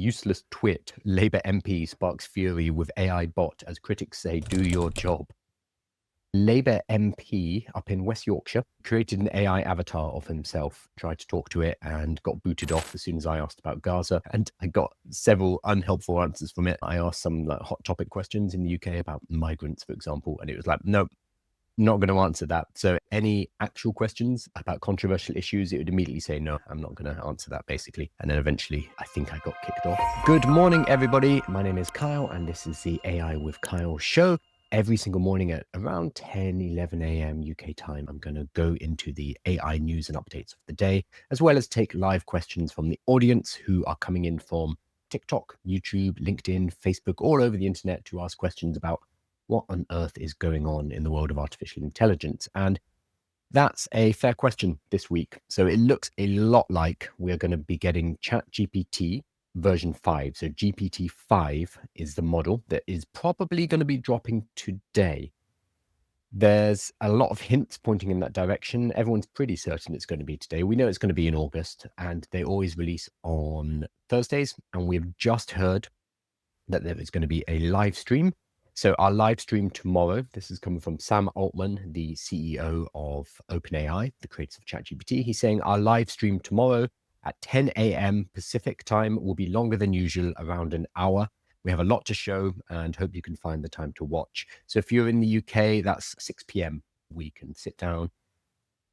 useless twit. Labour MP sparks fury with AI bot as critics say, do your job. Labour MP up in West Yorkshire created an AI avatar of himself, tried to talk to it and got booted off as soon as I asked about Gaza. And I got several unhelpful answers from it. I asked some hot topic questions in the UK about migrants, for example, and it was like, nope, not going to answer that. So any actual questions about controversial issues, it would immediately say, no, I'm not going to answer that, basically. And then eventually, I think I got kicked off. Good morning, everybody. My name is Kyle, and this is the AI with Kyle show. Every single morning at around 10, 11 a.m. UK time, I'm going to go into the AI news and updates of the day, as well as take live questions from the audience who are coming in from TikTok, YouTube, LinkedIn, Facebook, all over the internet to ask questions about what on earth is going on in the world of artificial intelligence. And that's a fair question this week. So it looks a lot like we're going to be getting ChatGPT version 5. So GPT-5 is the model that is probably going to be dropping today. There's a lot of hints pointing in that direction. Everyone's pretty certain it's going to be today. We know it's going to be in August, and they always release on Thursdays. And we've just heard that there is going to be a live stream. So our live stream tomorrow, this is coming from Sam Altman, the CEO of OpenAI, the creators of ChatGPT. He's saying our live stream tomorrow at 10 a.m. Pacific time will be longer than usual, around an hour. We have a lot to show and hope you can find the time to watch. So if you're in the UK, that's 6 p.m. We can sit down,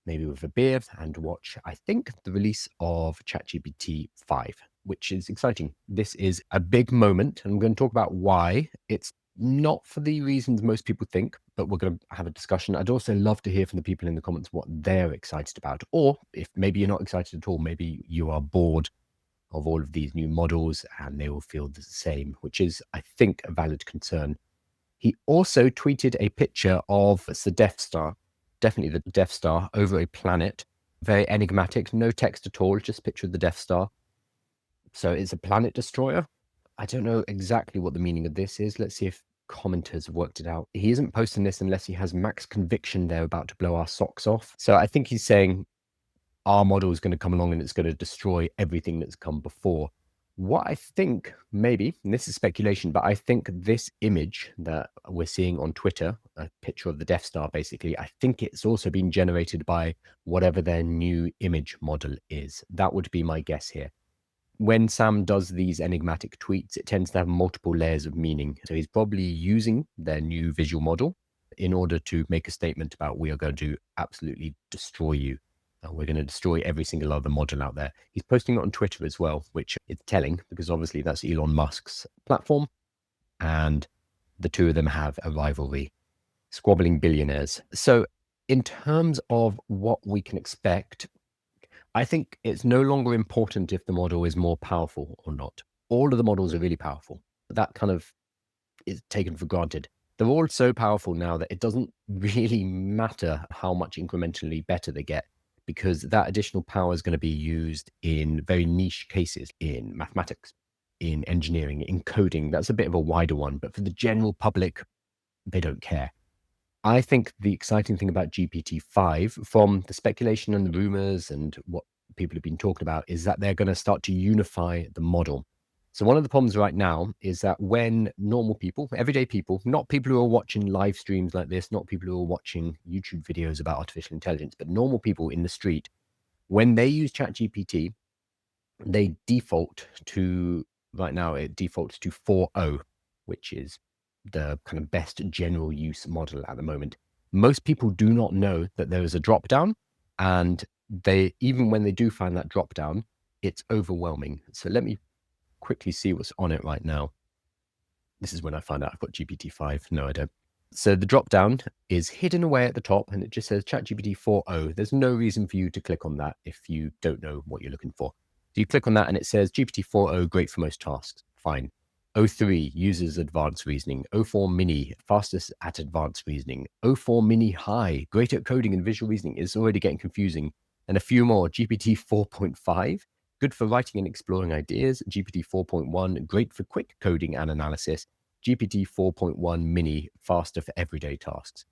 maybe with a beer, and watch, I think, the release of ChatGPT 5, which is exciting. This is a big moment, and I'm going to talk about why. It's not for the reasons most people think, but we're going to have a discussion. I'd also love to hear from the people in the comments what they're excited about, or if maybe you're not excited at all, maybe you are bored of all of these new models and they will feel the same, which is, I think, a valid concern. He also tweeted a picture of the Death Star, definitely the Death Star, over a planet. Very enigmatic, no text at all, just a picture of the Death Star. So it's a planet destroyer. I don't know exactly what the meaning of this is. Let's see if commenters have worked it out. He isn't posting this unless he has max conviction they're about to blow our socks off. So I think he's saying our model is going to come along and it's going to destroy everything that's come before. What I think, maybe, and this is speculation, but I think this image that we're seeing on Twitter, a picture of the Death Star, basically, I think it's also been generated by whatever their new image model is. That would be my guess here. When Sam does these enigmatic tweets, it tends to have multiple layers of meaning. So he's probably using their new visual model in order to make a statement about, we are going to absolutely destroy you. We're going to destroy every single other model out there. He's posting it on Twitter as well, which is telling because obviously that's Elon Musk's platform. And the two of them have a rivalry, squabbling billionaires. So in terms of what we can expect, I think it's no longer important if the model is more powerful or not. All of the models are really powerful. That kind of is taken for granted. They're all so powerful now that it doesn't really matter how much incrementally better they get, because that additional power is going to be used in very niche cases, in mathematics, in engineering, in coding. That's a bit of a wider one, but for the general public, they don't care. I think the exciting thing about GPT-5, from the speculation and the rumors and what people have been talking about, is that they're going to start to unify the model. So one of the problems right now is that when normal people, everyday people, not people who are watching live streams like this, not people who are watching YouTube videos about artificial intelligence, but normal people in the street, when they use ChatGPT, they default to, right now, it defaults to 4.0, which is the kind of best general use model at the moment. Most people do not know that there is a drop down, and they, even when they do find that drop down, it's overwhelming. So let me quickly see what's on it right now. This is when I find out I've got GPT-5. No, I don't. So the drop down is hidden away at the top, and it just says ChatGPT 4.0. There's no reason for you to click on that if you don't know what you're looking for. So you click on that and it says GPT 4.0, great for most tasks. Fine. 03 uses advanced reasoning. 04 mini, fastest at advanced reasoning. 04 mini high, great at coding and visual reasoning. It's already getting confusing. And a few more. GPT 4.5, good for writing and exploring ideas. GPT 4.1, great for quick coding and analysis. GPT 4.1 mini, faster for everyday tasks.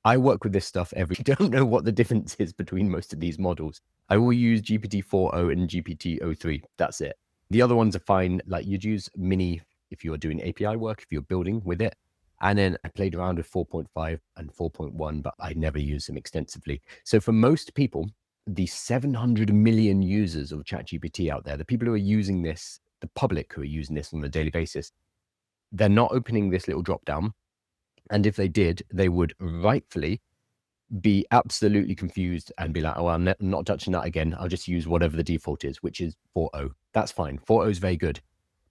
I work with this stuff every day. I don't know what the difference is between most of these models. I will use GPT 4.0 and GPT 03. That's it. The other ones are fine. Like you'd use Mini if you're doing API work, if you're building with it. And then I played around with 4.5 and 4.1, but I never use them extensively. So for most people, the 700 million users of ChatGPT out there, the people who are using this, the public who are using this on a daily basis, they're not opening this little drop down. And if they did, they would rightfully be absolutely confused and be like, oh, I'm not touching that again. I'll just use whatever the default is, which is 4.0. That's fine. 4.0 is very good.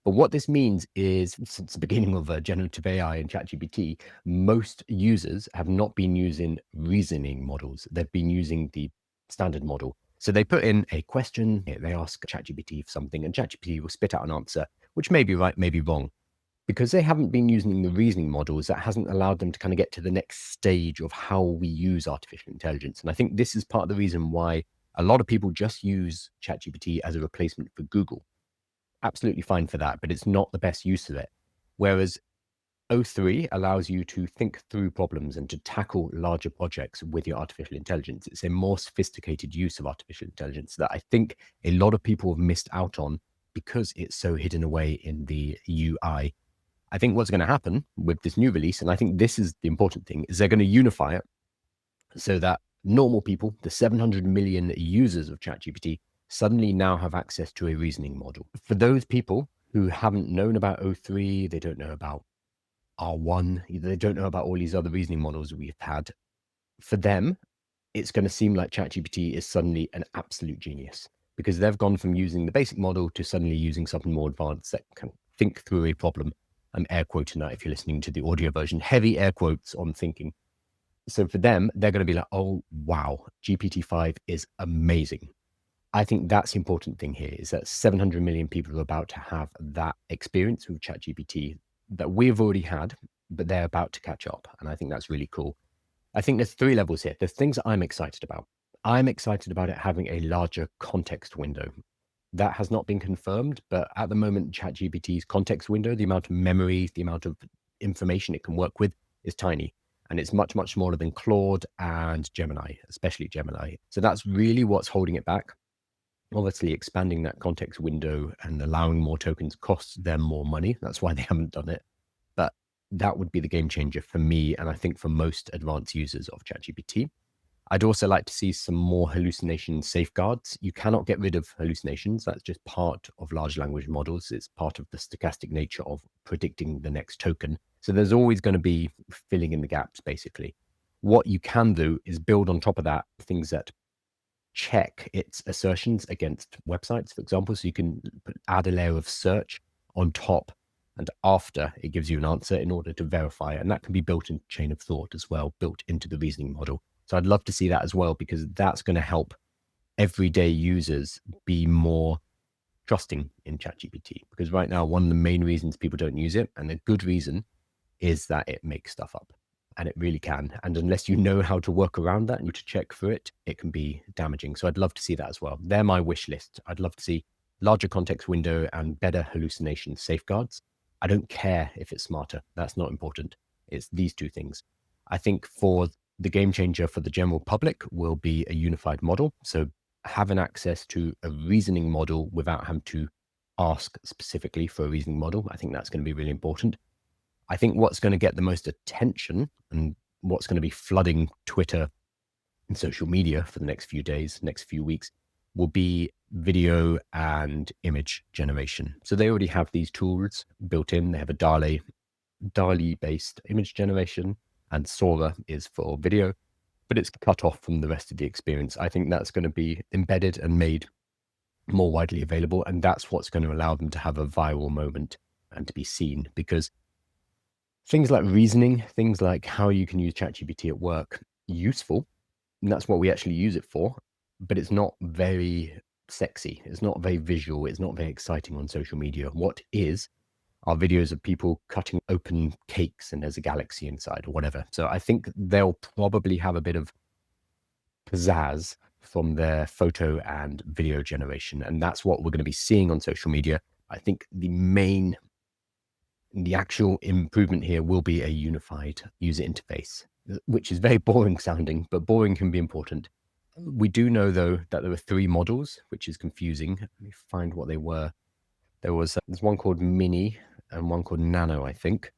But what this means is since the beginning of generative AI and ChatGPT, most users have not been using reasoning models. They've been using the standard model. So they put in a question, they ask ChatGPT for something, and ChatGPT will spit out an answer, which may be right, may be wrong. Because they haven't been using the reasoning models, that hasn't allowed them to kind of get to the next stage of how we use artificial intelligence. And I think this is part of the reason why a lot of people just use ChatGPT as a replacement for Google. Absolutely fine for that, but it's not the best use of it. Whereas O3 allows you to think through problems and to tackle larger projects with your artificial intelligence. It's a more sophisticated use of artificial intelligence that I think a lot of people have missed out on because it's so hidden away in the UI. I think what's going to happen with this new release, and I think this is the important thing, is they're going to unify it so that normal people, the 700 million users of ChatGPT, suddenly now have access to a reasoning model. For those people who haven't known about O3, they don't know about R1, they don't know about all these other reasoning models we've had, for them, it's going to seem like ChatGPT is suddenly an absolute genius because they've gone from using the basic model to suddenly using something more advanced that can think through a problem. I'm air quoting that if you're listening to the audio version, heavy air quotes on thinking. So for them, they're going to be like, oh, wow, GPT-5 is amazing. I think that's the important thing here is that 700 million people are about to have that experience with ChatGPT that we've already had, but they're about to catch up. And I think that's really cool. I think there's three levels here. There's things that I'm excited about. I'm excited about it having a larger context window. That has not been confirmed, but at the moment, ChatGPT's context window, the amount of memory, the amount of information it can work with is tiny. And it's much, much smaller than Claude and Gemini, especially Gemini. So that's really what's holding it back. Obviously, expanding that context window and allowing more tokens costs them more money. That's why they haven't done it. But that would be the game changer for me, and I think for most advanced users of ChatGPT. I'd also like to see some more hallucination safeguards. You cannot get rid of hallucinations. That's just part of large language models. It's part of the stochastic nature of predicting the next token. So there's always going to be filling in the gaps, basically. What you can do is build on top of that things that check its assertions against websites, for example. So you can add a layer of search on top and after it gives you an answer in order to verify it. And that can be built into chain of thought as well, built into the reasoning model. So I'd love to see that as well, because that's going to help everyday users be more trusting in ChatGPT. Because right now, one of the main reasons people don't use it, and a good reason, is that it makes stuff up. And it really can. And unless you know how to work around that and to check for it, it can be damaging. So I'd love to see that as well. They're my wish list. I'd love to see larger context window and better hallucination safeguards. I don't care if it's smarter. That's not important. It's these two things. I think for the game changer for the general public will be a unified model. So having access to a reasoning model without having to ask specifically for a reasoning model, I think that's going to be really important. I think what's going to get the most attention and what's going to be flooding Twitter and social media for the next few days, next few weeks, will be video and image generation. So they already have these tools built in. They have a DALL-E-based image generation, and Sora is for video, but it's cut off from the rest of the experience. I think that's going to be embedded and made more widely available, and that's what's going to allow them to have a viral moment and to be seen, because things like reasoning, things like how you can use ChatGPT at work, useful, and that's what we actually use it for, but it's not very sexy. It's not very visual. It's not very exciting on social media. What is are videos of people cutting open cakes and there's a galaxy inside or whatever. So I think they'll probably have a bit of pizzazz from their photo and video generation. And that's what we're going to be seeing on social media. I think the actual improvement here will be a unified user interface, which is very boring sounding, but boring can be important. We do know, though, that there were 3 models, which is confusing. Let me find what they were. There's one called Mini and one called Nano, I think.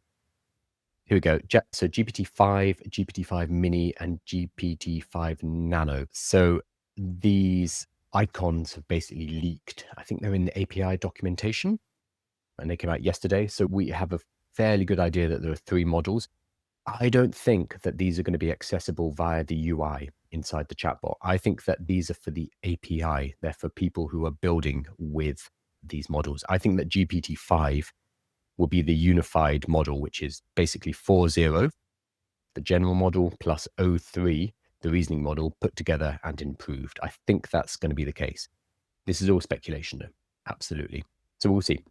Here we go. So GPT-5, GPT-5 Mini, and GPT-5 Nano. So these icons have basically leaked. I think they're in the API documentation, and they came out yesterday. So we have a fairly good idea that there are 3 models. I don't think that these are going to be accessible via the UI inside the chatbot. I think that these are for the API. They're for people who are building with these models. I think that GPT-5 will be the unified model, which is basically 4.0, the general model, plus O3, the reasoning model, put together and improved. I think that's going to be the case. This is all speculation, though. Absolutely. So we'll see.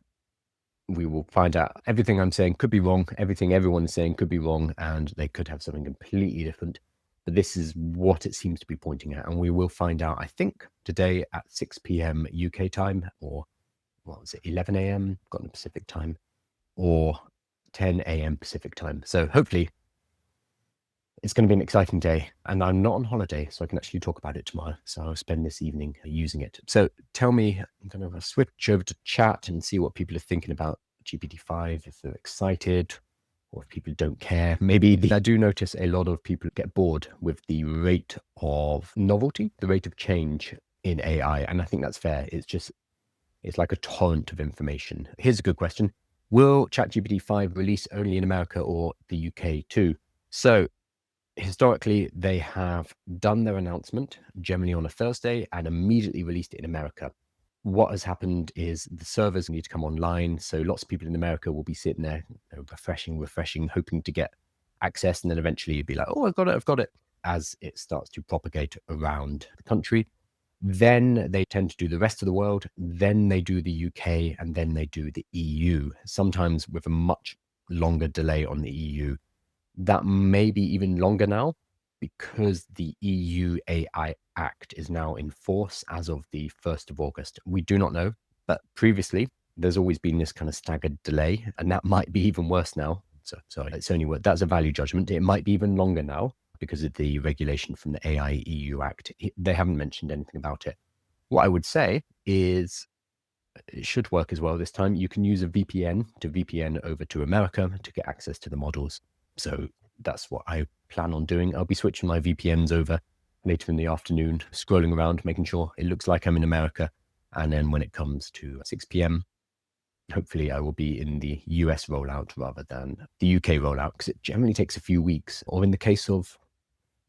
We will find out. Everything I'm saying could be wrong. Everything everyone is saying could be wrong, and they could have something completely different. But this is what it seems to be pointing at. And we will find out, I think, today at 6 p.m. UK time, or what was it, 11 a.m. got in Pacific time, or 10 a.m. Pacific time. So hopefully it's going to be an exciting day. And I'm not on holiday, so I can actually talk about it tomorrow. So I'll spend this evening using it. So tell me, I'm going to switch over to chat and see what people are thinking about GPT-5, if they're excited or if people don't care. Maybe I do notice a lot of people get bored with the rate of novelty, the rate of change in AI. And I think that's fair. It's like a torrent of information. Here's a good question. Will ChatGPT-5 release only in America or the UK too? So historically, they have done their announcement generally on a Thursday and immediately released it in America. What has happened is the servers need to come online. So lots of people in America will be sitting there, refreshing, hoping to get access. And then eventually you'd be like, oh, I've got it, as it starts to propagate around the country. Then they tend to do the rest of the world. Then they do the UK, and then they do the EU, sometimes with a much longer delay on the EU. That may be even longer now because the EU AI Act is now in force as of the 1st of August. We do not know, but previously there's always been this kind of staggered delay, and that might be even worse now. So sorry, it's only that's a value judgment. It might be even longer now because of the regulation from the AI EU Act. They haven't mentioned anything about it. What I would say is it should work as well this time. You can use a VPN to VPN over to America to get access to the models. So that's what I plan on doing. I'll be switching my VPNs over later in the afternoon, scrolling around, making sure it looks like I'm in America. And then when it comes to 6 p.m., hopefully I will be in the US rollout rather than the UK rollout, because it generally takes a few weeks. Or in the case of,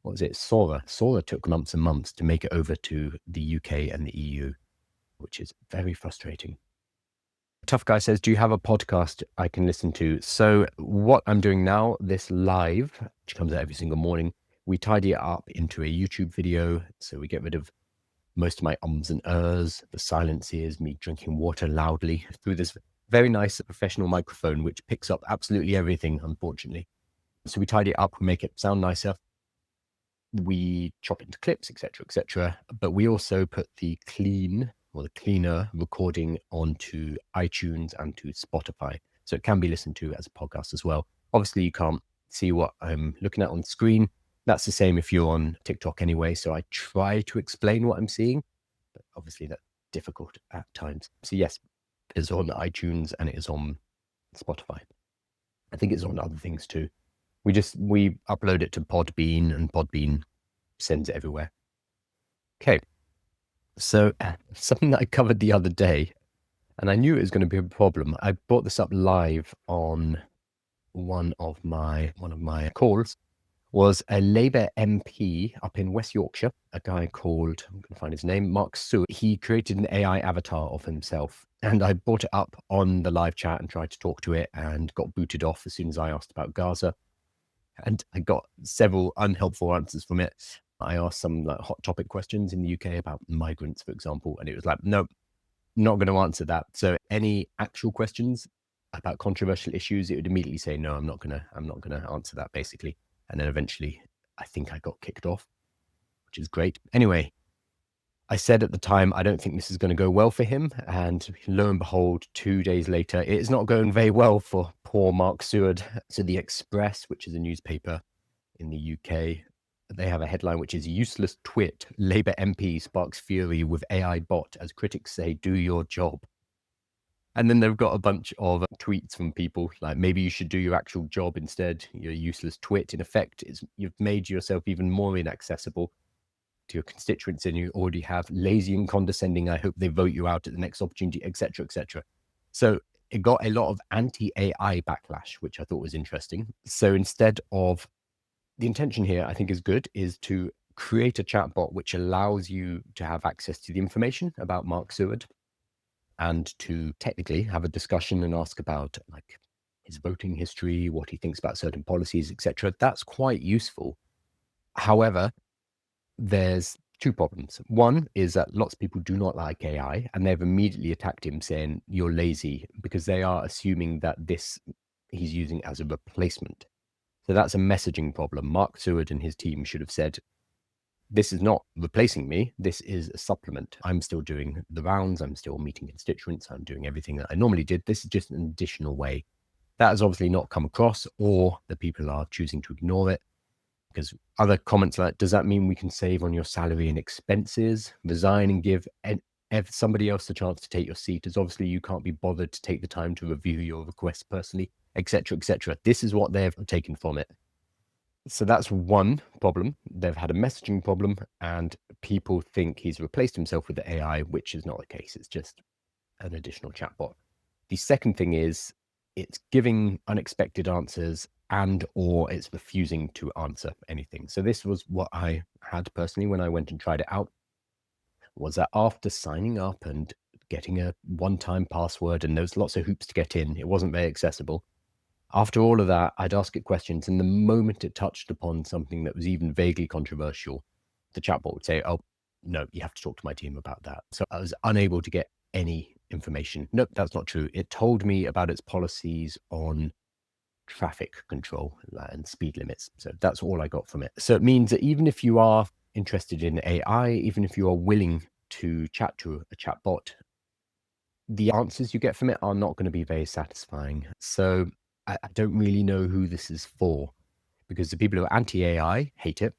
what was it, Sora? Sora took months and months to make it over to the UK and the EU, which is very frustrating. Tough Guy says, do you have a podcast I can listen to? So what I'm doing now, this live, which comes out every single morning, we tidy it up into a YouTube video. So we get rid of most of my ums and ers, the silences, me drinking water loudly through this very nice professional microphone, which picks up absolutely everything, unfortunately. So we tidy it up, we make it sound nicer. We chop it into clips, etc., but we also put the cleaner recording onto iTunes and to Spotify. So it can be listened to as a podcast as well. Obviously, you can't see what I'm looking at on screen. That's the same if you're on TikTok anyway. So I try to explain what I'm seeing, but obviously that's difficult at times. So yes, it's on iTunes and it is on Spotify. I think it's on other things too. We upload it to Podbean, and Podbean sends it everywhere. Okay. So something that I covered the other day, and I knew it was going to be a problem. I brought this up live on one of my calls, was a Labour MP up in West Yorkshire, a guy called, I'm going to find his name, Mark Seward. He created an AI avatar of himself, and I brought it up on the live chat and tried to talk to it and got booted off as soon as I asked about Gaza. And I got several unhelpful answers from it. I asked some hot topic questions in the UK about migrants, for example, and it was like, nope, not going to answer that. So any actual questions about controversial issues, it would immediately say, no, I'm not going to answer that, basically. And then eventually, I think I got kicked off, which is great. Anyway, I said at the time, I don't think this is going to go well for him. And lo and behold, 2 days later, it is not going very well for poor Mark Seward. So The Express, which is a newspaper in the UK, they have a headline which is "Useless Twit, Labour MP sparks fury with AI bot as critics say do your job." And then they've got a bunch of tweets from people like, maybe you should do your actual job instead. Your useless twit, in effect, is you've made yourself even more inaccessible to your constituents than you already have. Lazy and condescending. I hope they vote you out at the next opportunity, etc., etc. So it got a lot of anti-AI backlash, which I thought was interesting. So instead of, the intention here, I think is good, is to create a chatbot which allows you to have access to the information about Mark Seward and to technically have a discussion and ask about like his voting history, what he thinks about certain policies, etc. That's quite useful. However, there's two problems. One is that lots of people do not like AI, and they've immediately attacked him saying you're lazy, because they are assuming that this he's using as a replacement. So that's a messaging problem. Mark Seward and his team should have said, this is not replacing me. This is a supplement. I'm still doing the rounds. I'm still meeting constituents. I'm doing everything that I normally did. This is just an additional way. That has obviously not come across, or the people are choosing to ignore it. Because other comments like, does that mean we can save on your salary and expenses, resign and give somebody else the chance to take your seat, as obviously you can't be bothered to take the time to review your request personally, etc., etc. This is what they've taken from it. So that's one problem. They've had a messaging problem, and people think he's replaced himself with the AI, which is not the case. It's just an additional chatbot. The second thing is it's giving unexpected answers, and or it's refusing to answer anything. So this was what I had personally when I went and tried it out, was that after signing up and getting a one-time password, and there was lots of hoops to get in, it wasn't very accessible. After all of that, I'd ask it questions, and the moment it touched upon something that was even vaguely controversial, the chatbot would say, oh, no, you have to talk to my team about that. So I was unable to get any information. Nope, that's not true. It told me about its policies on traffic control and speed limits. So that's all I got from it. So it means that even if you are interested in AI, even if you are willing to chat to a chatbot, the answers you get from it are not going to be very satisfying. So I don't really know who this is for, because the people who are anti-AI hate it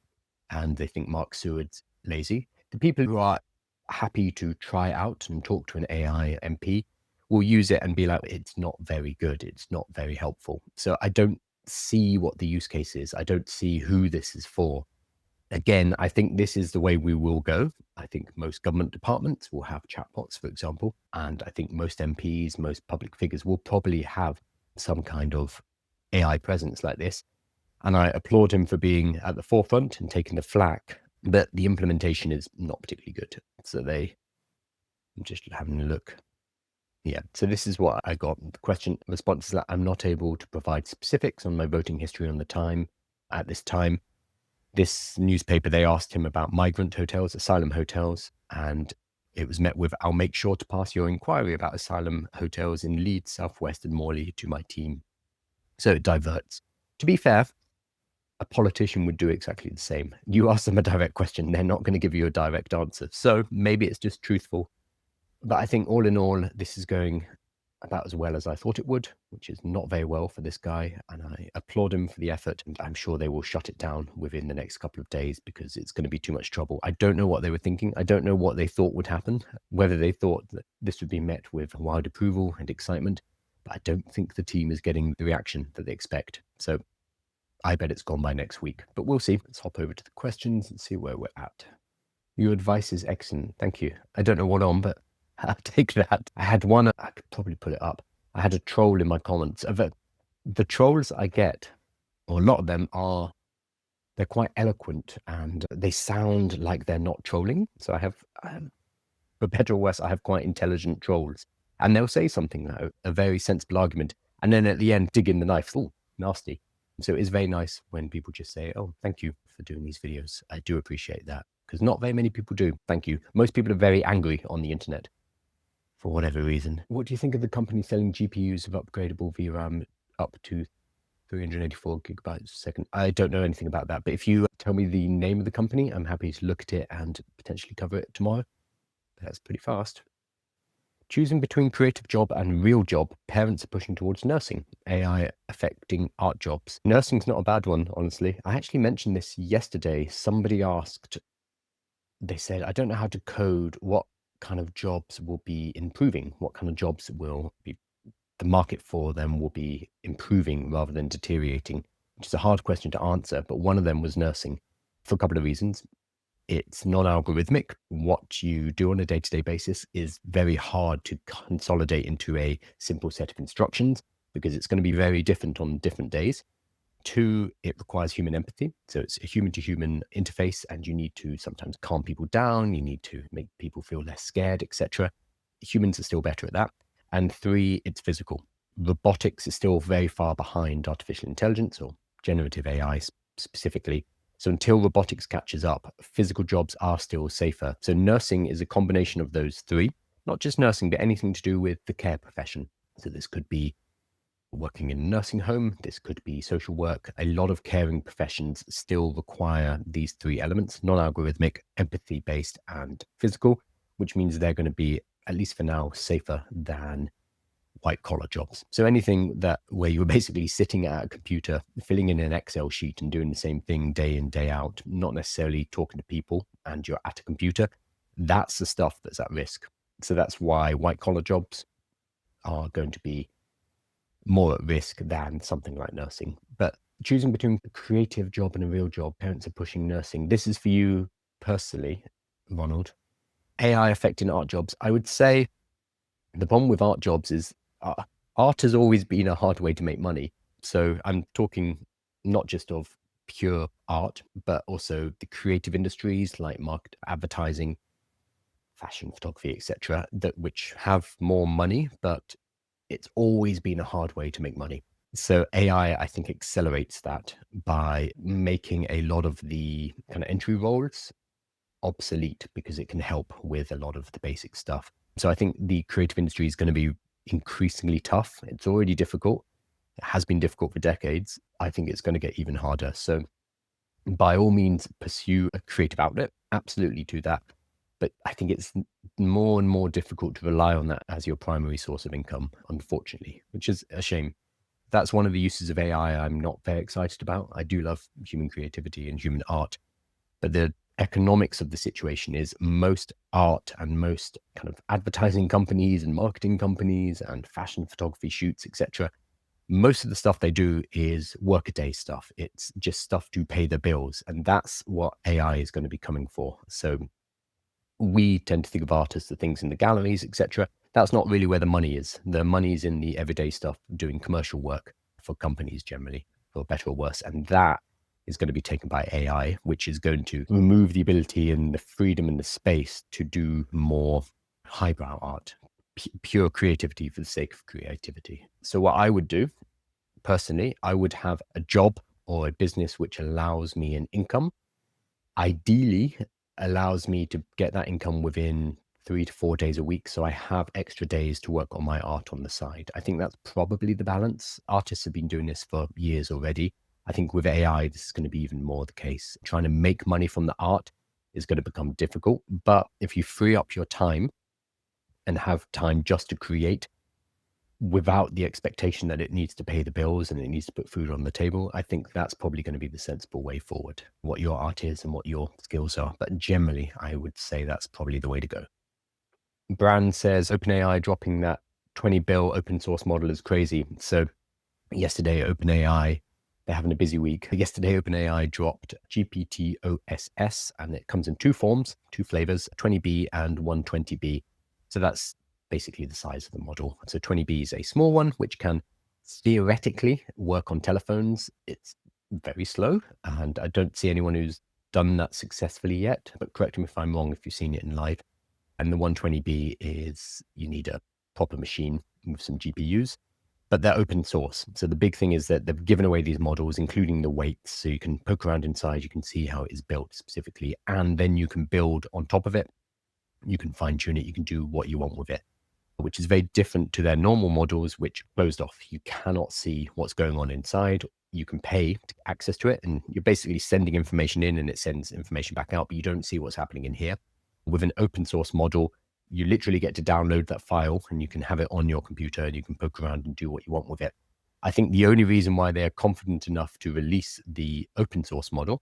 and they think Mark Seward's lazy. The people who are happy to try out and talk to an AI MP will use it and be like, it's not very good. It's not very helpful. So I don't see what the use case is. I don't see who this is for. Again, I think this is the way we will go. I think most government departments will have chatbots, for example. And I think most MPs, most public figures will probably have some kind of AI presence like this. And I applaud him for being at the forefront and taking the flak, but the implementation is not particularly good. So I'm just having a look. Yeah, so this is what I got. The question response is that I'm not able to provide specifics on my voting history on the time at this time. This newspaper, they asked him about migrant hotels, asylum hotels, and it was met with, I'll make sure to pass your inquiry about asylum hotels in Leeds, Southwest and Morley to my team. So it diverts. To be fair, a politician would do exactly the same. You ask them a direct question, they're not going to give you a direct answer. So maybe it's just truthful. But I think all in all, this is going about as well as I thought it would, which is not very well for this guy. And I applaud him for the effort. And I'm sure they will shut it down within the next couple of days, because it's going to be too much trouble. I don't know what they were thinking. I don't know what they thought would happen, whether they thought that this would be met with wide approval and excitement. But I don't think the team is getting the reaction that they expect. So I bet it's gone by next week, but we'll see. Let's hop over to the questions and see where we're at. Your advice is excellent. Thank you. I don't know what on, but I'll take that. I had one, I could probably put it up. I had a troll in my comments. The trolls I get, or a lot of them they're quite eloquent and they sound like they're not trolling. So I have, for better or worse, I have quite intelligent trolls. And they'll say something like a very sensible argument, and then at the end, dig in the knife. Oh, nasty. So it's very nice when people just say, oh, thank you for doing these videos. I do appreciate that, because not very many people do. Thank you. Most people are very angry on the internet for whatever reason. What do you think of the company selling GPUs of upgradable VRAM up to 384 gigabytes a second? I don't know anything about that, but if you tell me the name of the company, I'm happy to look at it and potentially cover it tomorrow. That's pretty fast. Choosing between creative job and real job, parents are pushing towards nursing, AI affecting art jobs. Nursing's not a bad one, honestly. I actually mentioned this yesterday. Somebody asked, they said, I don't know how to code. What kind of jobs will be improving, what kind of jobs will be, the market for them will be improving rather than deteriorating, which is a hard question to answer. But one of them was nursing for a couple of reasons. It's non-algorithmic. What you do on a day-to-day basis is very hard to consolidate into a simple set of instructions because it's going to be very different on different days. Two, it requires human empathy. So it's a human-to-human interface, and you need to sometimes calm people down. You need to make people feel less scared, etc. Humans are still better at that. And three, it's physical. Robotics is still very far behind artificial intelligence or generative AI specifically. So until robotics catches up, physical jobs are still safer. So nursing is a combination of those three, not just nursing, but anything to do with the care profession. So this could be working in a nursing home, this could be social work. A lot of caring professions still require these three elements: non-algorithmic, empathy-based, and physical, which means they're going to be, at least for now, safer than white collar jobs. So anything that where you're basically sitting at a computer, filling in an Excel sheet and doing the same thing day in, day out, not necessarily talking to people, and you're at a computer, that's the stuff that's at risk. So that's why white collar jobs are going to be more at risk than something like nursing. But choosing between a creative job and a real job, parents are pushing nursing. This is for you personally, Ronald. AI affecting art jobs. I would say the problem with art jobs is art has always been a hard way to make money. So I'm talking not just of pure art, but also the creative industries like market, advertising, fashion, photography, etc., that which have more money, but it's always been a hard way to make money. So AI, I think, accelerates that by making a lot of the kind of entry roles obsolete because it can help with a lot of the basic stuff. So I think the creative industry is going to be increasingly tough. It's already difficult. It has been difficult for decades. I think it's going to get even harder. So by all means, pursue a creative outlet. Absolutely do that. But I think it's more and more difficult to rely on that as your primary source of income, unfortunately, which is a shame. That's one of the uses of AI I'm not very excited about. I do love human creativity and human art, but the economics of the situation is most art and most kind of advertising companies and marketing companies and fashion photography shoots, etc. Most of the stuff they do is workaday stuff. It's just stuff to pay the bills. And that's what AI is going to be coming for. So we tend to think of art as the things in the galleries, etc. That's not really where the money is. The money is in the everyday stuff, doing commercial work for companies generally, for better or worse. And that is going to be taken by AI, which is going to remove the ability and the freedom and the space to do more highbrow art, pure creativity for the sake of creativity. So what I would do personally, I would have a job or a business which allows me an income. Ideally, allows me to get that income within 3 to 4 days a week. So I have extra days to work on my art on the side. I think that's probably the balance. Artists have been doing this for years already. I think with AI, this is going to be even more the case. Trying to make money from the art is going to become difficult. But if you free up your time and have time just to create, without the expectation that it needs to pay the bills and it needs to put food on the table, I think that's probably going to be the sensible way forward, what your art is and what your skills are. But generally, I would say that's probably the way to go. Brand says OpenAI dropping that 20 bill open source model is crazy. So yesterday, OpenAI, they're having a busy week. Yesterday, OpenAI dropped GPT-OSS, and it comes in two forms, two flavors, 20B and 120B. So that's basically the size of the model. So 20B is a small one, which can theoretically work on telephones. It's very slow, and I don't see anyone who's done that successfully yet, but correct me if I'm wrong if you've seen it in live. And the 120B is you need a proper machine with some GPUs, but they're open source. So the big thing is that they've given away these models, including the weights. So you can poke around inside, you can see how it is built specifically, and then you can build on top of it. You can fine tune it, you can do what you want with it, which is very different to their normal models, which are closed off. You cannot see what's going on inside. You can pay to get access to it, and you're basically sending information in and it sends information back out, but you don't see what's happening in here. With an open source model, you literally get to download that file and you can have it on your computer and you can poke around and do what you want with it. I think the only reason why they're confident enough to release the open source model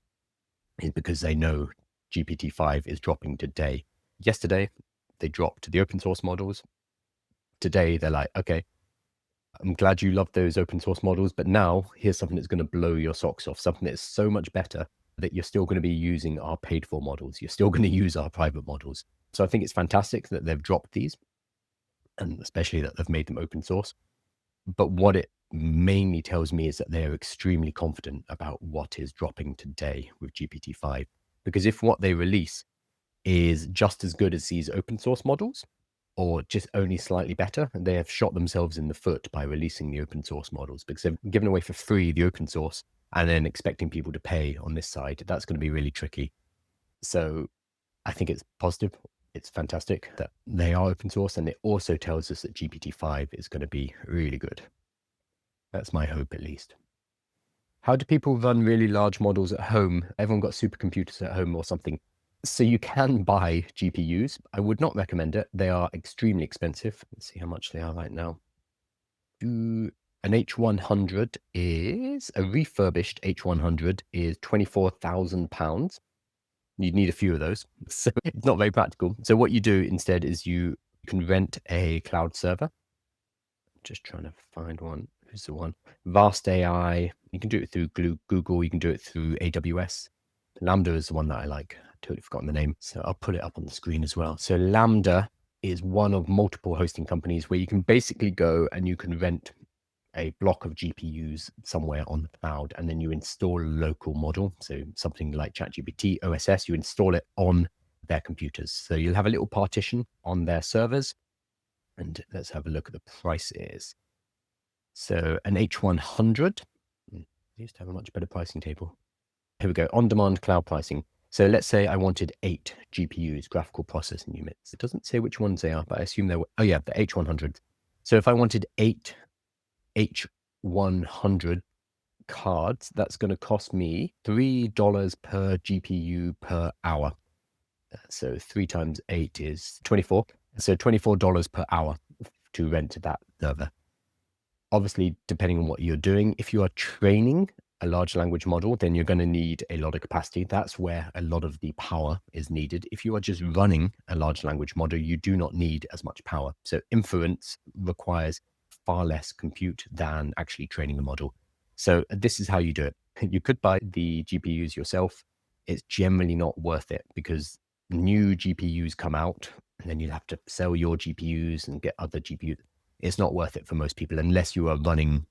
is because they know GPT-5 is dropping today. Yesterday, they dropped the open source models. Today, they're like, okay, I'm glad you love those open source models, but now here's something that's going to blow your socks off, something that's so much better that you're still going to be using our paid for models. You're still going to use our private models. So I think it's fantastic that they've dropped these, and especially that they've made them open source. But what it mainly tells me is that they're extremely confident about what is dropping today with GPT-5. Because if what they release is just as good as these open source models, or just only slightly better, they have shot themselves in the foot by releasing the open source models, because they've given away for free the open source and then expecting people to pay on this side. That's going to be really tricky. So I think it's positive. It's fantastic that they are open source, and it also tells us that GPT-5 is going to be really good. That's my hope, at least. How do people run really large models at home? Everyone got supercomputers at home or something. So you can buy GPUs. I would not recommend it. They are extremely expensive. Let's see how much they are right now. An H100 is, a refurbished H100 is £24,000. You'd need a few of those. So it's not very practical. So what you do instead is you can rent a cloud server. Just trying to find one. Who's the one? Vast AI. You can do it through Google. You can do it through AWS. Lambda is the one that I like. I've totally forgotten the name. So I'll put it up on the screen as well. So Lambda is one of multiple hosting companies where you can basically go and you can rent a block of GPUs somewhere on the cloud, and then you install a local model. So something like ChatGPT, OSS, you install it on their computers. So you'll have a little partition on their servers. And let's have a look at the prices. So an H100, they used to have a much better pricing table. Here we go, on-demand cloud pricing. So let's say I wanted 8 GPUs, graphical processing units. It doesn't say which ones they are, but I assume they were, oh yeah, the H100. So if I wanted 8 H100 cards, that's going to cost me $3 per GPU per hour. So 3 times 8 is 24. So $24 per hour to rent that server. Obviously, depending on what you're doing, if you are training a large language model, then you're going to need a lot of capacity. That's where a lot of the power is needed. If you are just running a large language model, you do not need as much power. So inference requires far less compute than actually training a model. So this is how you do it. You could buy the GPUs yourself. It's generally not worth it because new GPUs come out and then you'd have to sell your GPUs and get other GPUs. It's not worth it for most people unless you are running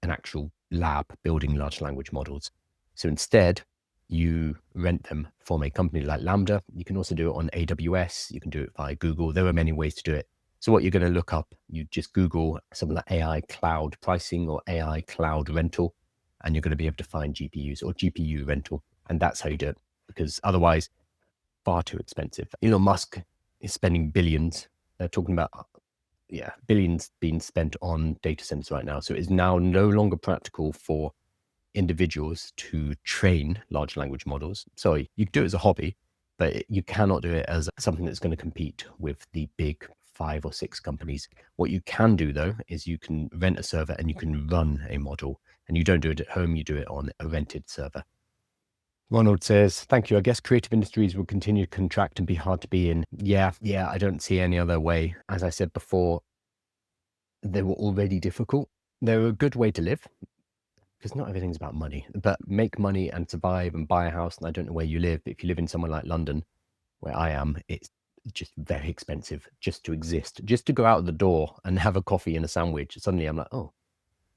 an actual lab building large language models. So instead, you rent them from a company like Lambda. You can also do it on AWS. You can do it via Google. There are many ways to do it. So what you're going to look up, you just Google something like AI cloud pricing or AI cloud rental, and you're going to be able to find GPUs or GPU rental. And that's how you do it, because otherwise, far too expensive. Elon Musk is spending billions. They're talking about billions being spent on data centers right now. So it is now no longer practical for individuals to train large language models. Sorry, you can do it as a hobby, but you cannot do it as something that's going to compete with the big 5 or 6 companies. What you can do, though, is you can rent a server and you can run a model. And you don't do it at home, you do it on a rented server. Ronald says, thank you. I guess creative industries will continue to contract and be hard to be in. Yeah, I don't see any other way. As I said before, they were already difficult. They're a good way to live because not everything's about money, but make money and survive and buy a house. And I don't know where you live, but if you live in somewhere like London, where I am, it's just very expensive just to exist, just to go out the door and have a coffee and a sandwich. Suddenly I'm like, oh,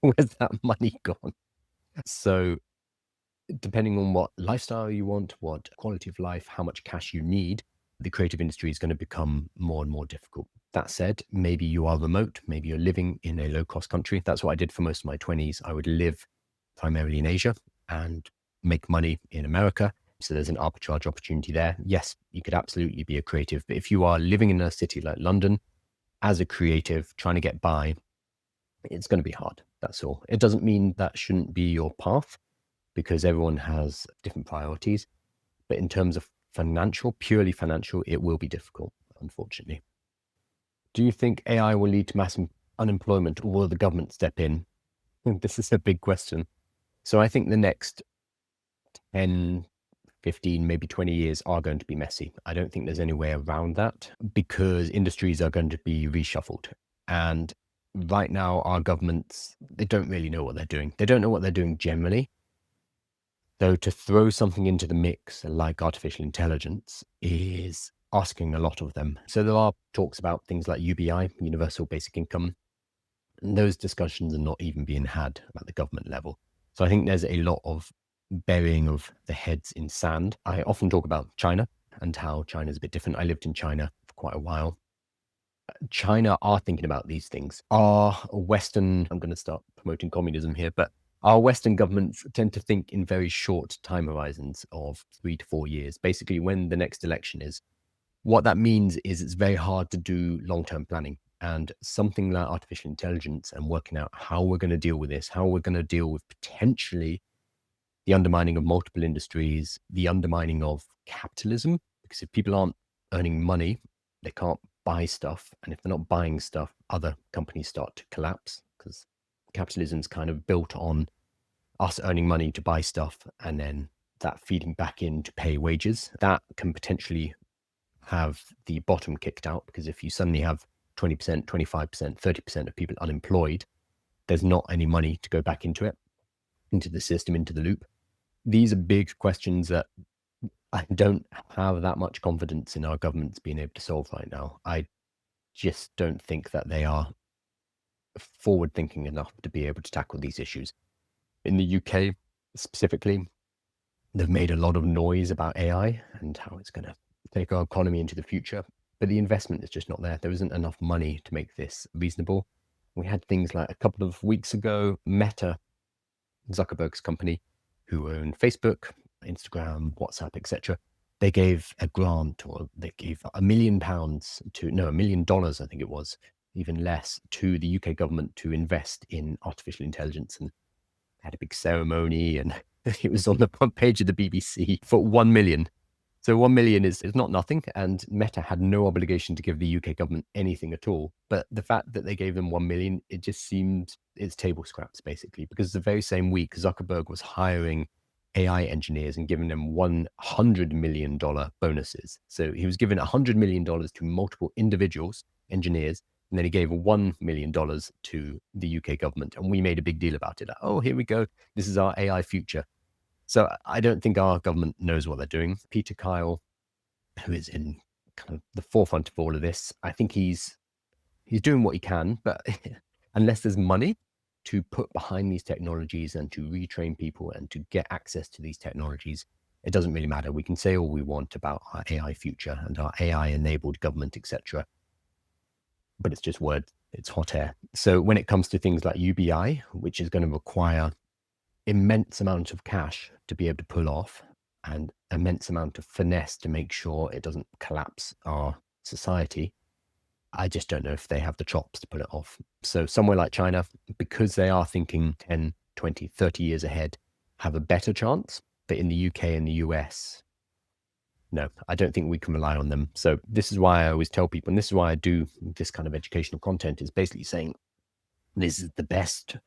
where's that money gone? So depending on what lifestyle you want, what quality of life, how much cash you need, the creative industry is going to become more and more difficult. That said, maybe you are remote, maybe you're living in a low-cost country. That's what I did for most of my 20s. I would live primarily in Asia and make money in America. So there's an arbitrage opportunity there. Yes, you could absolutely be a creative, but if you are living in a city like London as a creative trying to get by, it's going to be hard. That's all. It doesn't mean that shouldn't be your path, because everyone has different priorities. But in terms of financial, purely financial, it will be difficult, unfortunately. Do you think AI will lead to mass unemployment, or will the government step in? This is a big question. So I think the next 10, 15, maybe 20 years are going to be messy. I don't think there's any way around that because industries are going to be reshuffled. And right now, our governments, they don't really know what they're doing. They don't know what they're doing generally. So to throw something into the mix like artificial intelligence is asking a lot of them. So there are talks about things like UBI, universal basic income. And those discussions are not even being had at the government level. So I think there's a lot of burying of the heads in sand. I often talk about China and how China's a bit different. I lived in China for quite a while. China are thinking about these things. Our Western, I'm going to start promoting communism here, but our Western governments tend to think in very short time horizons of 3 to 4 years, basically when the next election is. What that means is it's very hard to do long-term planning. And something like artificial intelligence and working out how we're going to deal with this, how we're going to deal with potentially the undermining of multiple industries, the undermining of capitalism, because if people aren't earning money, they can't buy stuff. And if they're not buying stuff, other companies start to collapse because capitalism is kind of built on us earning money to buy stuff and then that feeding back in to pay wages. That can potentially have the bottom kicked out because if you suddenly have 20%, 25%, 30% of people unemployed, there's not any money to go back into it, into the system, into the loop. These are big questions that I don't have that much confidence in our governments being able to solve right now. I just don't think that they are forward thinking enough to be able to tackle these issues. In the UK specifically, they've made a lot of noise about AI and how it's going to take our economy into the future, but the investment is just not there. There isn't enough money to make this reasonable. We had things like a couple of weeks ago, Meta, Zuckerberg's company, who own Facebook, Instagram, WhatsApp, etc. They gave a grant, or they gave £1 million to, no, $1 million, I think it was, even less, to the UK government to invest in artificial intelligence, and had a big ceremony, and it was on the front page of the BBC for 1 million. So 1 million is not nothing, and Meta had no obligation to give the UK government anything at all. But the fact that they gave them 1 million, it just seemed it's table scraps basically, because the very same week Zuckerberg was hiring AI engineers and giving them $100 million bonuses. So he was giving $100 million to multiple individuals, engineers, and then he gave $1 million to the UK government. And we made a big deal about it. Oh, here we go. This is our AI future. So I don't think our government knows what they're doing. Peter Kyle, who is in kind of the forefront of all of this, I think he's doing what he can, but unless there's money to put behind these technologies and to retrain people and to get access to these technologies, it doesn't really matter. We can say all we want about our AI future and our AI-enabled government, etc., but it's just words. It's hot air. So when it comes to things like UBI, which is going to require immense amount of cash to be able to pull off and immense amount of finesse to make sure it doesn't collapse our society, I just don't know if they have the chops to pull it off. So somewhere like China, because they are thinking 10, 20, 30 years ahead, have a better chance. But in the UK and the US, no, I don't think we can rely on them. So this is why I always tell people, and this is why I do this kind of educational content, is basically saying this is the best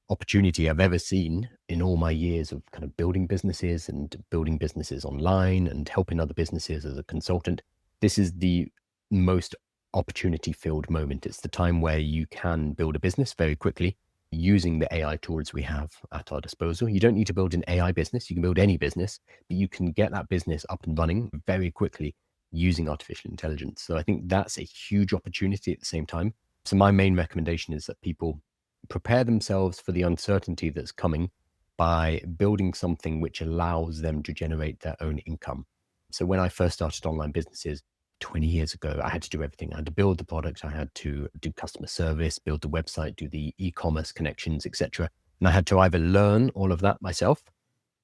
opportunity I've ever seen in all my years of kind of building businesses and building businesses online and helping other businesses as a consultant. This is the most opportunity filled moment. It's the time where you can build a business very quickly using the AI tools we have at our disposal. You don't need to build an AI business. You can build any business, but you can get that business up and running very quickly using artificial intelligence. So I think that's a huge opportunity at the same time. So my main recommendation is that people prepare themselves for the uncertainty that's coming by building something which allows them to generate their own income. So when I first started online businesses 20 years ago, I had to do everything. I had to build the product, I had to do customer service, build the website, do the e-commerce connections, etc. And I had to either learn all of that myself,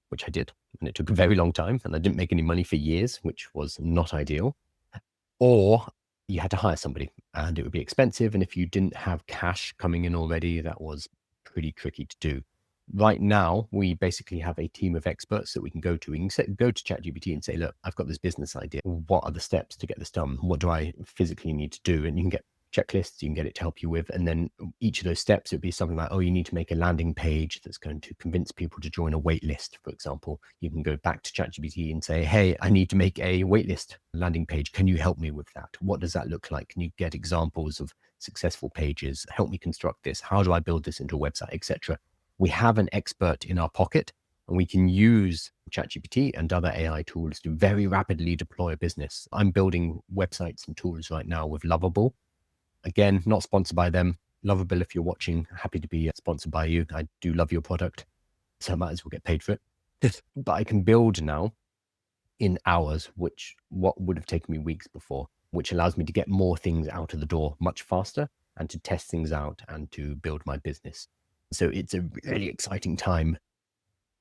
which I did, and it took a very long time, and I didn't make any money for years, which was not ideal, or you had to hire somebody and it would be expensive. And if you didn't have cash coming in already, that was pretty tricky to do. Right now, we basically have a team of experts that we can go to. We can go to ChatGPT and say, look, I've got this business idea. What are the steps to get this done? What do I physically need to do? And you can get checklists you can get it to help you with. And then each of those steps, it'd be something like, oh, you need to make a landing page that's going to convince people to join a wait list, for example. You can go back to ChatGPT and say, hey, I need to make a wait list landing page. Can you help me with that? What does that look like? Can you get examples of successful pages? Help me construct this. How do I build this into a website, etc.? We have an expert in our pocket, and we can use ChatGPT and other AI tools to very rapidly deploy a business. I'm building websites and tools right now with Lovable. Again, not sponsored by them. Lovable, if you're watching, happy to be sponsored by you. I do love your product, so I might as well get paid for it. But I can build now in hours, which what would have taken me weeks before, which allows me to get more things out of the door much faster and to test things out and to build my business. So it's a really exciting time